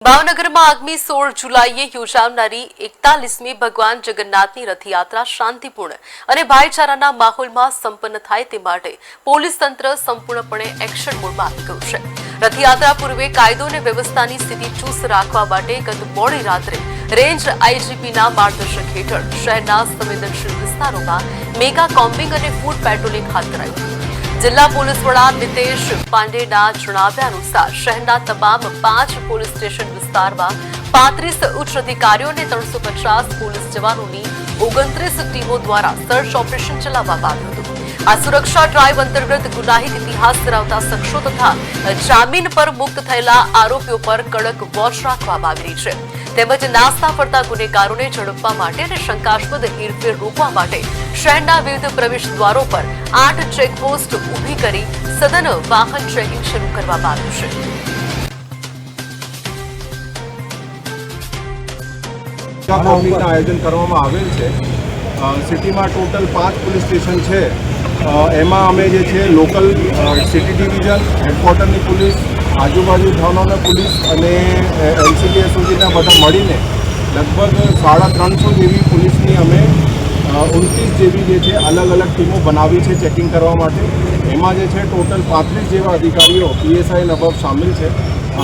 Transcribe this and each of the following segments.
ભાવનગરમાં આગામી 16 જુલાઈએ યોજાનારી 41મી ભગવાન જગન્નાથની રથયાત્રા શાંતિપૂર્ણ અને ભાઈચારાના માહોલમાં સંપન્ન થાય તે માટે પોલીસ તંત્ર સંપૂર્ણપણે એક્શન મોડમાં આવી ગયું છે। રથયાત્રા પૂર્વે કાયદો અને વ્યવસ્થાની સ્થિતિ ચુસ્ત રાખવા માટે ગત મોડી રાત્રે રેન્જ આઈજીપીના માર્ગદર્શન હેઠળ શહેરના સંવેદનશીલ વિસ્તારોમાં મેગા કોમ્બિંગ અને ફૂટ પેટ્રોલિંગ હાથ ધરાયું। जिला पुलिस वड़ा नितेश पांडेना जणाव्या अनुसार शहरना तमाम 5 पुलिस स्टेशन विस्तार में 35 उच्च अधिकारियों ने 350 पुलिस जवानों की 29 टीमों द्वारा सर्च ऑपरेशन चलाववामां આવ્યું હતું। आ सुरक्षा ड्राइव अंतर्गत गुनाहित इतिहास धरावता शख्सों तथा जामीन पर मुक्त थयेला आरोपीओ पर कड़क वॉच राखवामां આવી રહી છે। તેમજ નાસ્તા ફરતા ગુનેગારોને ઝડપવા માટે અને શંકાસ્પદ હેરફેર રોકવા માટે શહેરના વિવિધ પ્રવેશ દ્વારો પર 8 ચેકપોસ્ટ ઊભી કરી સઘન વાહન ચેકિંગ શરૂ કરવામાં આવ્યું છે। કોમ્બિંગનું આયોજન કરવામાં આવેલ છે। સિટીમાં ટોટલ 5 પોલીસ સ્ટેશન છે। એમાં અમે જે છે લોકલ સિટી ડિવિઝન હેડક્વાર્ટરની પોલીસ, આજુબાજુ થાનાના પોલીસ અને એલસીબી એસઓજીના બધા મળીને લગભગ 350 જેવી પોલીસની અમે 29 જેવી જે છે અલગ અલગ ટીમો બનાવી છે ચેકિંગ કરવા માટે। એમાં જે છે ટોટલ 35 જેવા અધિકારીઓ પીએસઆઈ અને અબવ સામેલ છે।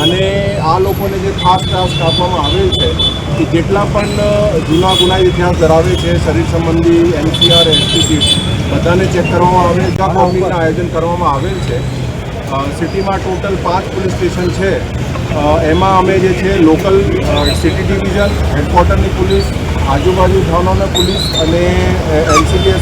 અને આ લોકોને જે ખાસ ટાસ્ક આપવામાં આવેલ છે કે જેટલા પણ જૂના ગુનાહિત ઇતિહાસ ધરાવે છે, શરીર સંબંધી એનસીઆર એસપીસી બધાને ચેક કરવામાં આવે છે। કોમ્બિંગનું આયોજન કરવામાં આવેલ છે। સિટીમાં ટોટલ 5 પોલીસ સ્ટેશન છે। એમાં અમે જે છે લોકલ સિટી ડિવિઝન હેડક્વાર્ટરની પોલીસ, આજુબાજુ થાનાના પોલીસ અને એલસીબી